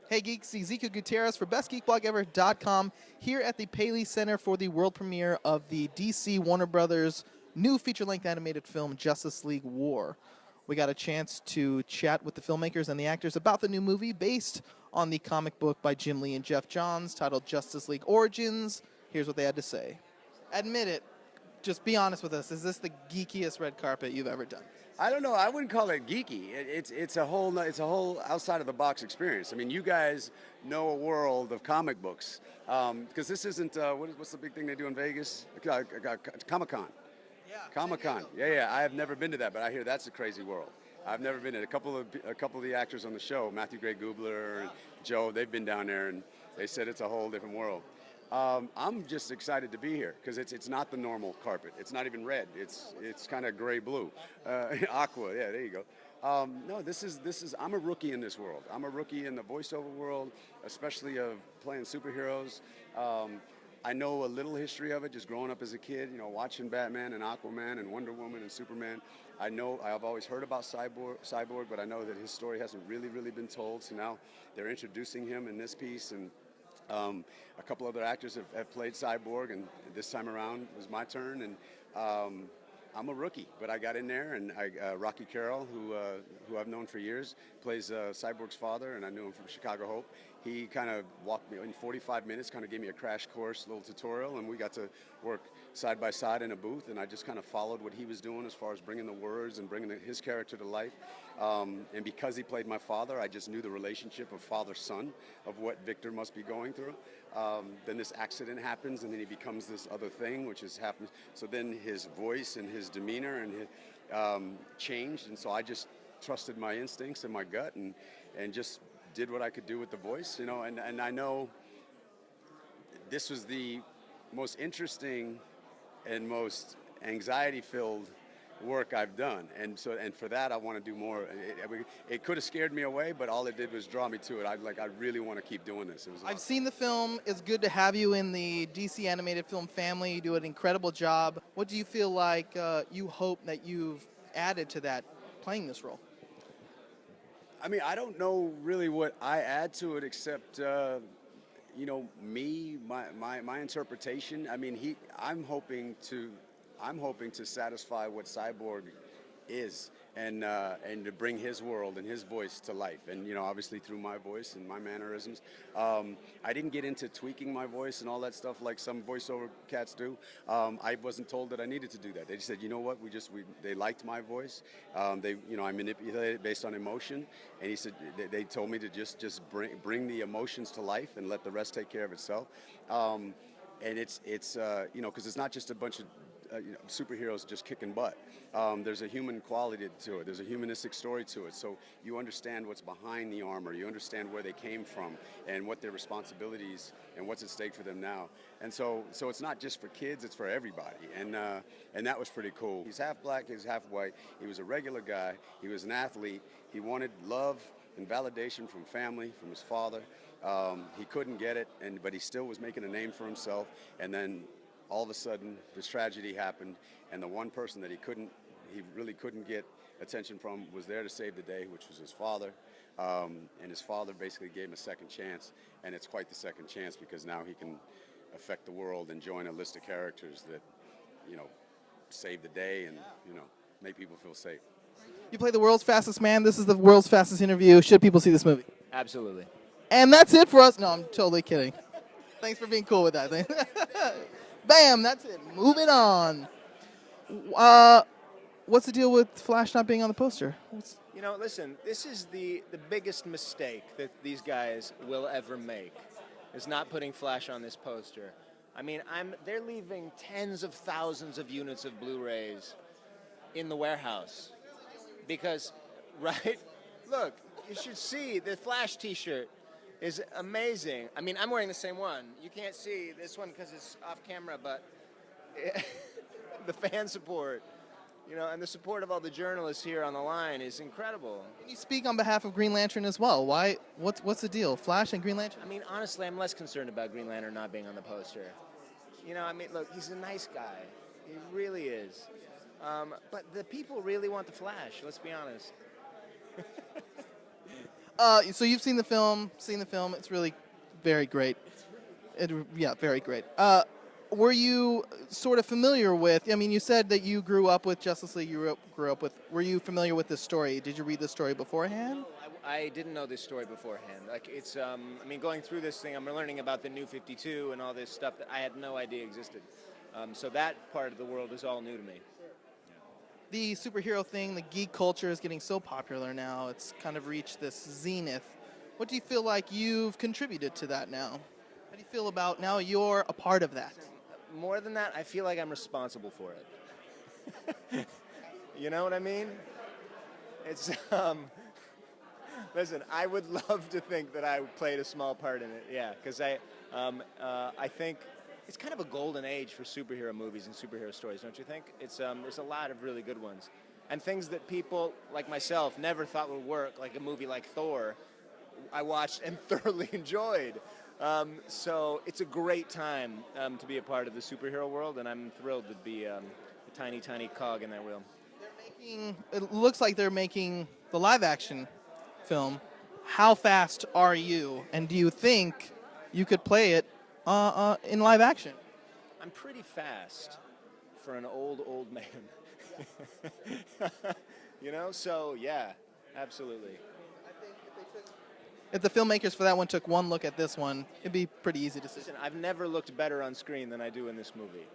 Hey Geeks, Ezekiel Gutierrez for BestGeekBlogEver.com here at the Paley Center for the world premiere of the DC Warner Brothers new feature-length animated film Justice League War. We got a chance to chat with the filmmakers and the actors about the new movie based on the comic book by Jim Lee and Jeff Johns titled Justice League Origins. Here's what they had to say. Admit it. Just be honest with us. Is this the geekiest red carpet you've ever done? I don't know. I wouldn't call it geeky. It's a whole outside of the box experience. I mean, you guys know a world of comic books because this isn't what's the big thing they do in Vegas? Comic-Con. Yeah. Comic-Con. Yeah. I have never been to that, but I hear that's a crazy world. I've never been to a couple of the actors on the show, Matthew Gray Gubler and Joe. They've been down there and they said it's a whole different world. I'm just excited to be here because it's not the normal carpet. It's not even red. It's kind of gray blue, aqua. Yeah, there you go. No, this is. I'm a rookie in this world. I'm a rookie in the voiceover world, especially of playing superheroes. I know a little history of it, just growing up as a kid. You know, watching Batman and Aquaman and Wonder Woman and Superman. I've always heard about Cyborg, but I know that his story hasn't really been told. So now they're introducing him in this piece and. A couple other actors have played Cyborg, and this time around it was my turn. And I'm a rookie, but I got in there, and Rocky Carroll, who I've known for years, plays Cyborg's father, and I knew him from Chicago Hope. He kind of walked me in 45 minutes, kind of gave me a crash course, little tutorial, and we got to work side by side in a booth, and I just kind of followed what he was doing as far as bringing the words and bringing his character to life. And because he played my father, I just knew the relationship of father-son of what Victor must be going through. Then this accident happens, and then he becomes this other thing, which is happening. So then his voice and his demeanor and his, changed, and so I just trusted my instincts and my gut, and just did what I could do with the voice, you know. And I know this was the most interesting and most anxiety-filled work I've done, and for that I want to do more. It could have scared me away, but all it did was draw me to it. I really want to keep doing this. I've seen the film. It's good to have you in the DC animated film family. You do an incredible job. What do you feel like you hope that you've added to that playing this role? I mean, I don't know really what I add to it except me, my interpretation. I mean, I'm hoping to satisfy what Cyborg is, and to bring his world and his voice to life, and obviously through my voice and my mannerisms. I didn't get into tweaking my voice and all that stuff like some voiceover cats do. I wasn't told that I needed to do that. They just said, you know what, they liked my voice. I manipulated it based on emotion, and he said they told me to just bring the emotions to life and let the rest take care of itself. And it's because it's not just a bunch of superheroes just kicking butt. There's a human quality to it. There's a humanistic story to it. So you understand what's behind the armor. You understand where they came from and what their responsibilities and what's at stake for them now. And so it's not just for kids. It's for everybody. And that was pretty cool. He's half black. He's half white. He was a regular guy. He was an athlete. He wanted love and validation from family, from his father. He couldn't get it, but he still was making a name for himself. And then all of a sudden, this tragedy happened, and the one person that he really couldn't get attention from was there to save the day, which was his father. And his father basically gave him a second chance, and it's quite the second chance because now he can affect the world and join a list of characters that, save the day and, make people feel safe. You play the world's fastest man. This is the world's fastest interview. Should people see this movie? Absolutely. And that's it for us. No, I'm totally kidding. Thanks for being cool with that thing. Bam, that's it. Moving on. What's the deal with Flash not being on the poster? Listen, this is the biggest mistake that these guys will ever make, is not putting Flash on this poster. I mean, they're leaving tens of thousands of units of Blu-rays in the warehouse because, right? Look, you should see the Flash T-shirt is amazing. I mean, I'm wearing the same one. You can't see this one because it's off camera, but the fan support, and the support of all the journalists here on the line is incredible. Can you speak on behalf of Green Lantern as well? Why? What's the deal? Flash and Green Lantern? I mean, honestly, I'm less concerned about Green Lantern not being on the poster. Look, he's a nice guy. He really is. But the people really want the Flash, let's be honest. So you've seen the film. It's really very great. Yeah, very great. Were you sort of familiar with? I mean, you said that you grew up with Justice League. You grew up with. Were you familiar with this story? Did you read the story beforehand? I didn't know this story beforehand. Like it's, I mean, going through this thing, I'm learning about the New 52 and all this stuff that I had no idea existed. So that part of the world is all new to me. The superhero thing, the geek culture is getting so popular now. It's kind of reached this zenith. What do you feel like you've contributed to that now? How do you feel about now you're a part of that? More than that, I feel like I'm responsible for it. You know what I mean? It's, listen, I would love to think that I played a small part in it, yeah, because I think it's kind of a golden age for superhero movies and superhero stories, don't you think? It's there's a lot of really good ones, and things that people like myself never thought would work, like a movie like Thor. I watched and thoroughly enjoyed. So it's a great time to be a part of the superhero world, and I'm thrilled to be a tiny, tiny cog in that wheel. It looks like they're making the live-action film. How fast are you, and do you think you could play it in live action? I'm pretty fast for an old man. You know, so yeah, absolutely. If the filmmakers for that one took one look at this one, it'd be pretty easy to see. Listen, I've never looked better on screen than I do in this movie.